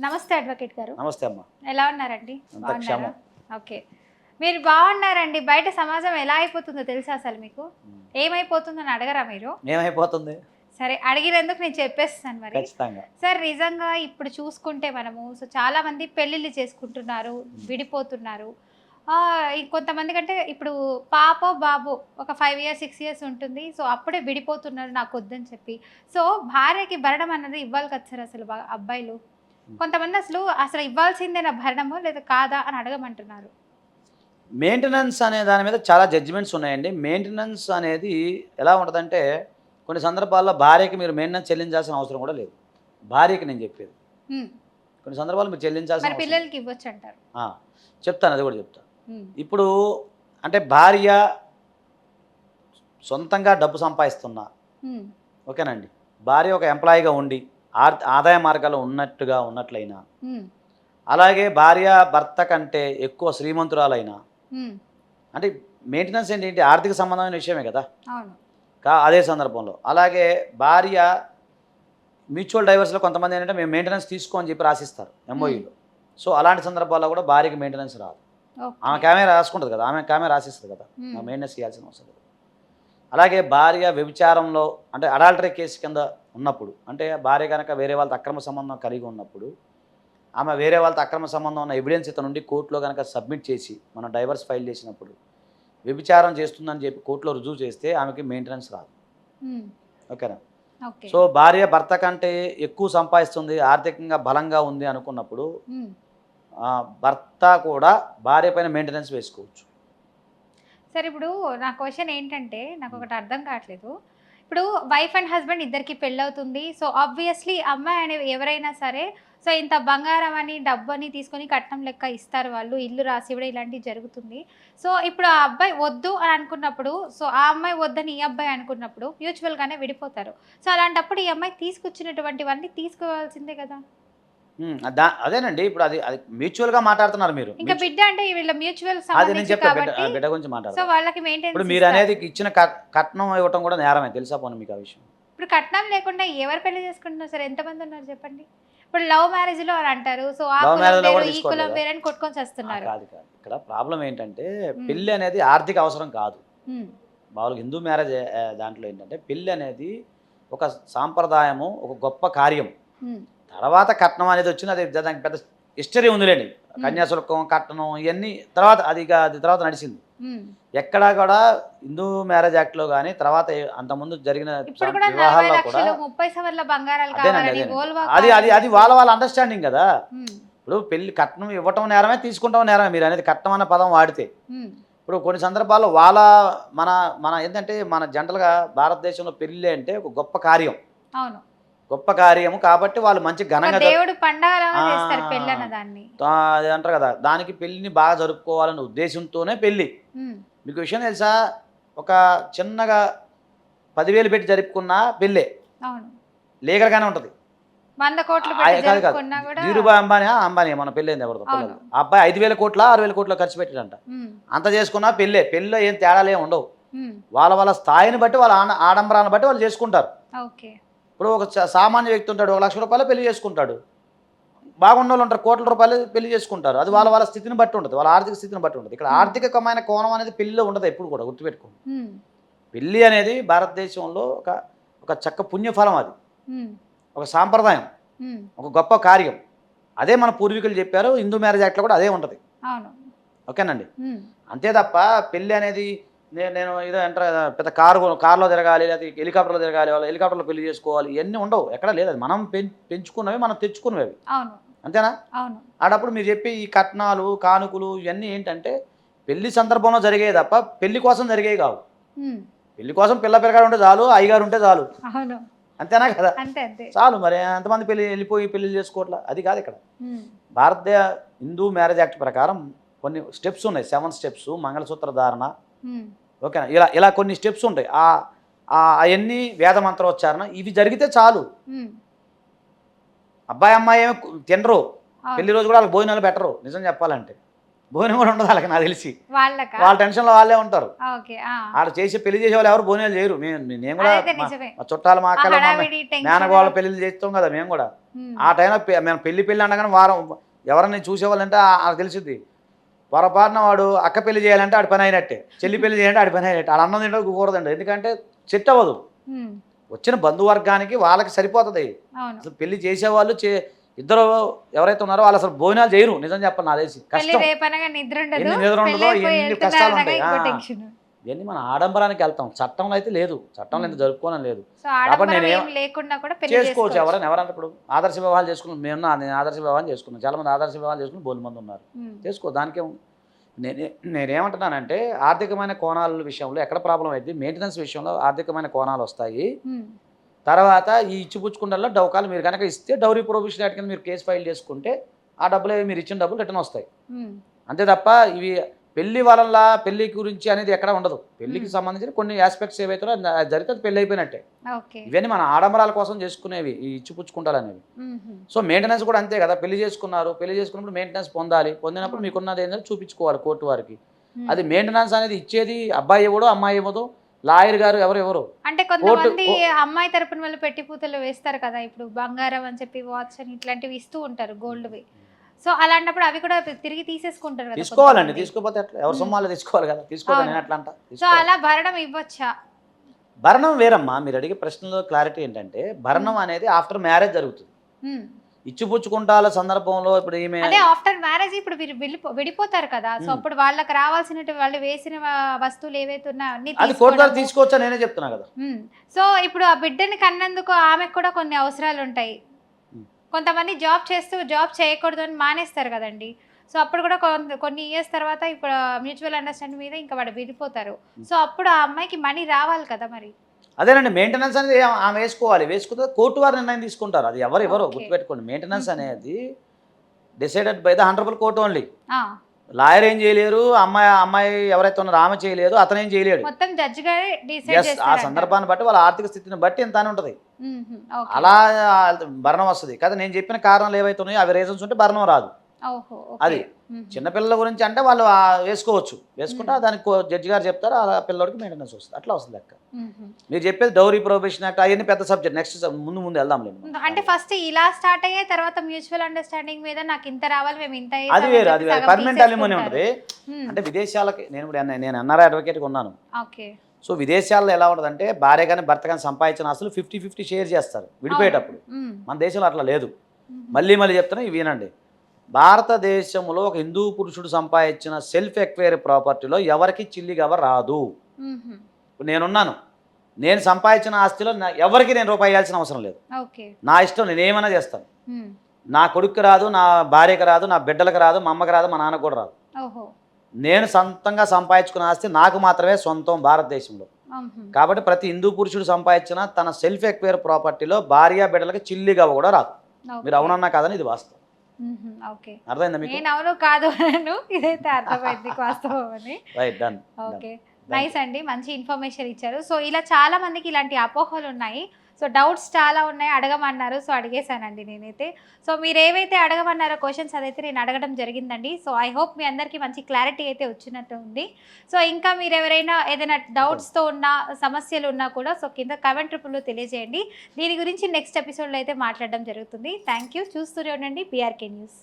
నమస్తే అడ్వకేట్ గారు. నమస్తే అమ్మా. ఎలా ఉన్నారండి? అంతా బాగున్నారా? క్షేమం. ఓకే. మీరు బాగున్నారండి. బయట సమాజం ఎలా అయిపోతుందో తెలుసా అసలు మీకు? ఏమైపోతుందని అడగరా మీరు? ఏమైపోతుంది? సరే అడిగినందుకు నేను చెప్పేస్తాను మరి. ఖచ్చితంగా. సార్ నిజంగా ఇప్పుడు చూసుకుంటే మనము చాలా మంది పెళ్ళిళ్ళు చేసుకుంటున్నారు, విడిపోతున్నారు. కొంతమంది కంటే ఇప్పుడు పాపో, బాబో ఒక 5 ఇయర్స్, 6 ఇయర్స్ ఉంటుంది. సో అప్పుడే విడిపోతున్నారు నాకొద్దని చెప్పి. సో భార్యకి భరణం అన్నది ఇవ్వాలి కదా సార్ అసలు అబ్బాయిలు. కొంతమంది అసలు ఇవ్వాల్సిందేనా భరణము లేదా కాదా అని అడగమంటున్నారు. మెయింటెనెన్స్ అనే దాని మీద చాలా జడ్జిమెంట్స్ ఉన్నాయండి. మెయింటెనెన్స్ అనేది ఎలా ఉంటుందంటే కొన్ని సందర్భాల్లో భార్యకి మీరు మెయింటెనెన్స్ చెల్లించాల్సిన అవసరం కూడా లేదు. భార్యకి నేను చెప్పేది. కొన్ని సందర్భాల్లో మీరు చెల్లించాల్సిన మరి పిల్లలకి ఇవ్వచ్చు అంటారు. చెప్తాను, అది కూడా చెప్తాను. ఇప్పుడు అంటే భార్య సొంతంగా డబ్బు సంపాదిస్తున్నా, ఓకేనండి, భార్య ఒక ఎంప్లాయీగా ఉండి ఆదాయ మార్గాలు ఉన్నట్లయినా, అలాగే భార్య భర్త కంటే ఎక్కువ శ్రీమంతురాలైనా, అంటే మెయింటెనెన్స్ ఏంటి ఆర్థిక సంబంధమైన విషయమే కదా. అదే సందర్భంలో అలాగే భార్య మ్యూచువల్ డైవర్స్లో కొంతమంది ఏంటంటే మేము మెయింటెనెన్స్ తీసుకో అని చెప్పి రాసిస్తారు ఎంఓయూలో. సో అలాంటి సందర్భాల్లో కూడా భార్యకి మెయింటెనెన్స్ రాదు. ఆమె కెమెరా రాసుకుంటుంది కదా, ఆమె కెమెరా రాసిస్తుంది కదా, మెయింటెనెన్స్ చేయాల్సిన అవసరం లేదు. అలాగే భార్య వ్యభిచారంలో అంటే అడాల్టరీ కేసు కింద ఉన్నప్పుడు, అంటే భార్య కనుక వేరే వాళ్ళతో అక్రమ సంబంధం కలిగి ఉన్నప్పుడు, ఆమె వేరే వాళ్ళతో అక్రమ సంబంధం ఉన్న ఎవిడెన్స్ ఇతను నుండి కోర్టులో కనుక సబ్మిట్ చేసి మనం డైవర్స్ ఫైల్ చేసినప్పుడు వ్యభిచారం చేస్తుందని చెప్పి కోర్టులో రుజువు చేస్తే ఆమెకి మెయింటెనెన్స్ రాదు. ఓకేనా? సో భార్య భర్త కంటే ఎక్కువ సంపాదిస్తుంది, ఆర్థికంగా బలంగా ఉంది అనుకున్నప్పుడు భర్త కూడా భార్య పైన మెయింటెనెన్స్ వేసుకోవచ్చు. సరే ఇప్పుడు నా క్వశ్చన్ ఏంటంటే నాకు ఒకటి అర్థం కావట్లేదు. ఇప్పుడు వైఫ్ అండ్ హస్బెండ్ ఇద్దరికి పెళ్ళవుతుంది. సో ఆబ్వియస్లీ అమ్మాయి అనే ఎవరైనా సరే సో ఇంత బంగారం అని డబ్బు అని తీసుకొని కట్నం లెక్క ఇస్తారు, వాళ్ళు ఇల్లు రాసి ఇవ్వడం ఇలాంటివి జరుగుతుంది. సో ఇప్పుడు ఆ అబ్బాయి వద్దు అని అనుకున్నప్పుడు, సో ఆ అమ్మాయి వద్దని ఈ అబ్బాయి అనుకున్నప్పుడు మ్యూచువల్గానే విడిపోతారు. సో అలాంటప్పుడు ఈ అమ్మాయి తీసుకొచ్చినటువంటివన్నీ తీసుకోవాల్సిందే కదా. అదేనండి, ఇప్పుడు అది అది మ్యూచువల్గా మాట్లాడుతున్నారు మీరు. ఇంకా బిడ్డ అంటే వీళ్ళ మ్యూచువల్ బిడ్డ గురించి మాట్లాడుతున్నారు. సో వాళ్ళకి మెయింటెనెన్స్ ఇప్పుడు మీరు అనేది ఇచ్చిన కట్నం ఇవ్వటం కూడా నేరమే, తెలుసా పోనీ మీకు ఆ విషయం? ఇప్పుడు కట్నం లేకుండా ఎవరు పెళ్లి చేసుకుంటున్నారు సార్? ఎంతమంది ఉన్నారు చెప్పండి. ఇప్పుడు లవ్ మ్యారేజ్ లో అని అంటారు. సో ఆ కులం ఈ కులం వేరని కొట్టుకొని చేస్తున్నారు. కాదు కాదు, ఇక్కడ ప్రాబ్లం ఏంటంటే పెళ్లి అనేది ఆర్థిక అవసరం కాదు. మామూలుగా హిందూ మ్యారేజ్ దాంట్లో ఏంటంటే పెళ్లి అనేది ఒక సాంప్రదాయము, ఒక గొప్ప కార్యం. తర్వాత కట్నం అనేది వచ్చింది, అది దానికి పెద్ద హిస్టరీ ఉందిలేండి. కన్యాశుల్కం, కట్నం ఇవన్నీ తర్వాత అది తర్వాత నడిచింది. ఎక్కడా కూడా హిందూ మ్యారేజ్ యాక్ట్ లో కానీ తర్వాత అంతకుముందు జరిగిన వివాహాల్లో కూడా అది అది అది వాళ్ళ అండర్స్టాండింగ్ కదా. ఇప్పుడు పెళ్లి కట్నం ఇవ్వటం నేరమే, తీసుకుంటాం నేరమే. మీరు అనేది కట్నం అన్న పదం వాడితే ఇప్పుడు కొన్ని సందర్భాల్లో మన ఏంటంటే మన జనరల్గా భారతదేశంలో పెళ్లి అంటే ఒక గొప్ప కార్యం, గొప్ప కార్యము కాబట్టి వాళ్ళు మంచి ఘనంగా అది అంటారు కదా. దానికి పెళ్లిని బాగా జరుపుకోవాలనే ఉద్దేశంతోనే పెళ్లి. మీకు విషయం తెలుసా, ఒక చిన్నగా 10,000 పెట్టి జరుపుకున్నా పెళ్ళే లీగల్గానే ఉంటుంది. ధీరుభాయ్ అంబానీ మన పెళ్ళైంది ఎవరితో పిల్లలు, ఆ అబ్బాయి 5,000 కోట్ల 6,000 కోట్ల ఖర్చు పెట్టాడంట. అంత చేసుకున్నా పెళ్ళిలో ఏం తేడాలు ఏమి ఉండవు. వాళ్ళ స్థాయిని బట్టి వాళ్ళ ఆడంబరాన్ని బట్టి వాళ్ళు చేసుకుంటారు. ఇప్పుడు ఒక సామాన్య వ్యక్తి ఉంటాడు, 1 లక్ష రూపాయలు పెళ్లి చేసుకుంటాడు. బాగున్న వాళ్ళు ఉంటారు, కోట్ల రూపాయలు పెళ్లి చేసుకుంటారు. అది వాళ్ళ స్థితిని బట్టి ఉంటుంది, వాళ్ళ ఆర్థిక స్థితిని బట్టి ఉంటుంది. ఇక్కడ ఆర్థికమైన కోణం అనేది పెళ్లిలో ఉండదు ఎప్పుడు కూడా, గుర్తుపెట్టుకోండి. పెళ్లి అనేది భారతదేశంలో ఒక చక్క పుణ్యఫలం, అది ఒక సాంప్రదాయం, ఒక గొప్ప కార్యం. అదే మన పూర్వీకులు చెప్పారు. హిందూ మ్యారేజ్ యాక్ట్లో కూడా అదే ఉంటుంది. ఓకేనండి. అంతే తప్ప పెళ్లి అనేది నేను ఏదో పెద్ద కారులో తిరగాలి, లేదా హెలికాప్టర్లో తిరగాలి, వాళ్ళు హెలికాప్టర్లో పెళ్లి చేసుకోవాలి, ఇవన్నీ ఉండవు. ఎక్కడ లేదు. అది మనం పెంచుకున్నవి, మనం తెచ్చుకున్నవి. అంతేనా? ఆడప్పుడు మీరు చెప్పి ఈ కట్నాలు, కానుకలు ఇవన్నీ ఏంటంటే పెళ్లి సందర్భంలో జరిగేవి తప్ప పెళ్లి కోసం జరిగేవి కావు. పెళ్లి కోసం పిల్లగాడు ఉంటే చాలు, అయ్యగారు ఉంటే చాలు, అంతేనా కదా? చాలు. మరి ఎంతమంది వెళ్ళిపోయి పెళ్లి చేసుకోవట్లా, అది కాదు ఇక్కడ. భారతీయ హిందూ మ్యారేజ్ యాక్ట్ ప్రకారం కొన్ని స్టెప్స్ ఉన్నాయి, 7 స్టెప్స్. మంగళసూత్ర ధారణ, ఓకేనా, ఇలా కొన్ని స్టెప్స్ ఉంటాయి. అవన్నీ వేద మంత్రోచ్చారణ, ఇవి జరిగితే చాలు. అబ్బాయి అమ్మాయి ఏమి తినరు, పెళ్లి రోజు కూడా వాళ్ళకి భోజనాలు పెట్టరు. నిజం చెప్పాలంటే భోజనం కూడా ఉండదు వాళ్ళకి, నాకు తెలిసి వాళ్ళకా వాళ్ళ టెన్షన్లో వాళ్ళే ఉంటారు. ఓకే. వాళ్ళు చేసే పెళ్లి చేసే వాళ్ళు ఎవరు భోజనాలు చేయరు. నేను కూడా అదైతే నిజమే. మా చుట్టాలు మా అక్కలు మా హడావిడి టెన్షన్. మేనగోళ్ళ పెళ్లిళ్ళు చేస్తాం కదా మేము కూడా. ఆ టైంలో మేము పెళ్లి అనగానే వారం ఎవరన్నా చూసేవాళ్ళంటే వాళ్ళకి తెలిసింది. పొరపాటున వాడు అక్క పెళ్లి చేయాలంటే ఆడి పని అయినట్టే, చెల్లి పెళ్లి చేయాలంటే ఆడి పని అయినట్టే. ఆడ అన్నం తింటే కూరదండి, ఎందుకంటే సెట్ అవ్వదు. వచ్చిన బంధువర్గానికి వాళ్ళకి సరిపోతుంది. అసలు పెళ్లి చేసేవాళ్ళు ఇద్దరు ఎవరైతే ఉన్నారో వాళ్ళు అసలు భోజనాలు చేయరు. నిజం చెప్పండి, నాకు తెలిసి కష్టం. నిద్ర ఉండదో, ఎన్ని కష్టాలు ఉంటాయి. ఇవన్నీ మన ఆడంబరానికి వెళ్తాం, చట్టంలో అయితే లేదు, చట్టంలో ఎంత జరుపుకోవడం లేదు. కాబట్టి చేసుకోవచ్చు ఎవరంటే ఇప్పుడు ఆదర్శ వివాహాలు చేసుకున్నాను నేను ఆదర్శ వివాహం చేసుకున్నాను, చాలా మంది ఆదర్శ వివాహాలు చేసుకుని బోలు మంది ఉన్నారు. చేసుకో, దానికే. నేనేమంటున్నానంటే ఆర్థికమైన కోణాల విషయంలో ఎక్కడ ప్రాబ్లం అయింది, మెయింటెనెన్స్ విషయంలో ఆర్థికమైన కోణాలు వస్తాయి. తర్వాత ఈ ఇచ్చిపుచ్చుకుండల్లో డౌకాలు మీరు కనుక ఇస్తే డౌరీ ప్రొహిబిషన్ యాక్ట్ కింద మీరు కేసు ఫైల్ చేసుకుంటే ఆ డబ్బులు మీరు ఇచ్చిన డబ్బులు రిటర్న్ వస్తాయి. అంతే తప్ప ఇవి పెళ్లి వల్ల పెళ్లి గురించి అనేది ఎక్కడ ఉండదు. పెళ్లికి సంబంధించిన కొన్ని ఆస్పెక్ట్స్ ఏవైతే జరిగితే అది పెళ్లి అయిపోయినట్టే. ఇవన్నీ మన ఆడంబరాల కోసం చేసుకునేవి ఈ ఇచ్చిపుచ్చుకుంటాలు అనేవి. సో మెయింటెనెన్స్ కూడా అంతే కదా, పెళ్లి చేసుకున్నారు, పెళ్లి చేసుకున్నప్పుడు మెయింటెనెన్స్ పొందాలి, పొందినప్పుడు మీకున్నది ఏంటంటే చూపించుకోవాలి కోర్టు వారికి. అది మెయింటెనెన్స్ అనేది ఇచ్చేది అబ్బాయి ఇవ్వడు, అమ్మాయి ఇవ్వదు, లాయర్ గారు ఎవరు. అంటే కొంతమంది అమ్మాయి తరపున వాళ్ళు పెట్టి పూతలు వేస్తారు కదా, ఇప్పుడు బంగారం అని చెప్పి వాచ్ అని ఇట్లాంటివి ఇస్తూ ఉంటారు, గోల్డ్వి. సో అలాంటప్పుడు అవి కూడా తిరిగి తీసేసుకుంటారు కదా. తీసుకోవాలండి, తీసుకోపోతే ఎట్లా, ఎవరి సొమ్మాలు తీసుకోవాలి కదా, తీసుకోవాలి. నేను అట్లా అంట. సో అలా భరణం ఇవ్వచ్చా? భరణం వేరమ్మా, మీరు అడిగే ప్రశ్నలో క్లారిటీ ఏంటంటే భరణం అనేది ఆఫ్టర్ మ్యారేజ్ జరుగుతుంది. ఇచ్చిపుచ్చుకుంటాల సందర్భంలో ఇప్పుడు ఈమె అదే ఆఫ్టర్ మ్యారేజ్ ఇప్పుడు విడిపోతారు కదా, సో అప్పుడు వాళ్ళకి రావాల్సిన వాళ్ళు వేసిన వస్తువులు ఏవైతే ఉన్నాయో అది కోర్టు ద్వారా తీసుకోవచ్చా, నేనే చెప్తున్నా కదా. సో ఇప్పుడు ఆ బిడ్డని కన్నందుకు ఆమెకు కూడా కొన్ని అవసరాలు ఉంటాయి. కొంతమంది జాబ్ చేయకూడదు అని మానేస్తారు కదండి. సో అప్పుడు కూడా కొన్ని ఇయర్స్ తర్వాత ఇప్పుడు మ్యూచువల్ అండర్స్టాండింగ్ మీద ఇంకా వాడు విడిపోతారు. సో అప్పుడు ఆ అమ్మాయికి మనీ రావాలి కదా మరి. అదేనండి, మెయింటెనెన్స్ అనేది ఆమె వేసుకుంటే కోర్టు వారు నిర్ణయం తీసుకుంటారు. అది ఎవరో గుర్తుపెట్టుకోండి. మెయింటెనెన్స్ అనేది decided by the honourable court only. Lawyer ఏం చేయలేరు, అమ్మాయి ఎవరైతే ఉన్నారో ఆమె చేయలేదు, అతను ఏం చేయలేడు. మొత్తం జడ్జి గారే డిసైడ్ చేస్తారు. ఆ సందర్భాన్ని బట్టి వాళ్ళ ఆర్థిక స్థితిని బట్టి ఎంత అని ఉంటుంది. అలా భరణం వస్తుంది కదా. నేను చెప్పిన కారణాలు ఏవైతే ఉన్నాయో అవి రీజన్స్ ఉంటే భరణం రాదు. అది చిన్నపిల్లల గురించి అంటే వాళ్ళు వేసుకోవచ్చు, వేసుకుంటే దానికి జడ్జి గారు చెప్తారు, ఆ పిల్లడికి మెయింటెనెన్స్ వస్తుంది, అట్లా వస్తుంది లెక్క. మీరు చెప్పేది డౌరీ ప్రొహిబిషన్ యాక్ట్ అవన్నీ పెద్ద సబ్జెక్ట్, నెక్స్ట్ ముందు వెళ్దాం. అంటే ఫస్ట్ ఇలా స్టార్ట్ అయ్యే తర్వాత మ్యూచువల్ అండర్స్టాండింగ్ మీద నాకు ఇంత రావాలి, మేము ఇంత, అది వేరు. పర్మనెంట్ అలిమనీ ఉంటుంది. అంటే విదేశాలకి నేను ఎన్ఆర్ఐ అడ్వకేట్గా ఉన్నాను. సో విదేశాల్లో ఎలా ఉంటుంది అంటే భార్య కానీ భర్త కానీ సంపాదించిన ఆస్తులు 50-50 షేర్ చేస్తారు విడిపోయేటప్పుడు. మన దేశంలో అట్లా లేదు. మళ్ళీ చెప్తున్నా, ఇవి వినండి. భారతదేశంలో ఒక హిందూ పురుషుడు సంపాదించిన సెల్ఫ్ ఎక్వైరీ ప్రాపర్టీలో ఎవరికి చిల్లిగవ రాదు. ఇప్పుడు నేనున్నాను, నేను సంపాదించిన ఆస్తిలో ఎవరికి నేను రూపాయి ఇవ్వాల్సిన అవసరం లేదు. నా ఇష్టం, నేనేమైనా చేస్తాను. నా కొడుకు రాదు, నా భార్యకు రాదు, నా బిడ్డలకు రాదు, మా అమ్మకి రాదు, మా నాన్నకు కూడా రాదు. నేను సొంతంగా సంపాదించుకున్న ఆస్తి నాకు మాత్రమే సొంతం భారతదేశంలో. కాబట్టి ప్రతి హిందూ పురుషుడు సంపాదించిన తన సెల్ఫ్ ఎక్వైర్ ప్రాపర్టీలో భార్య బిడ్డలకి చిల్లిగవ కూడా రాదు. మీరు అవునన్నా కాదని ఇది వాస్తవం. అర్థమైందా మీకు? నేను అవును కాదు ఇదైతే అర్థమైంది వాస్తవం అని. Right, done. ఓకే, నైస్ అండి, మంచి ఇన్ఫర్మేషన్ ఇచ్చారు. సో ఇలా చాలా మందికి ఇలాంటి అపోహలు ఉన్నాయి, సో డౌట్స్ చాలా ఉన్నాయి, అడగమన్నారు, సో అడిగేశానండి నేనైతే. సో మీరు ఏవైతే అడగమన్నారో క్వశ్చన్స్ అదైతే నేను అడగడం జరిగిందండి. సో ఐ హోప్ మీ అందరికీ మంచి క్లారిటీ అయితే వచ్చినట్టు ఉంది. సో ఇంకా మీరు ఎవరైనా ఏదైనా డౌట్స్తో ఉన్న సమస్యలు ఉన్నా కూడా సో కింద కామెంట్ రూపంలో తెలియజేయండి. దీని గురించి నెక్స్ట్ ఎపిసోడ్లో అయితే మాట్లాడడం జరుగుతుంది. Thank you. చూస్తూనే ఉండండి BRK న్యూస్.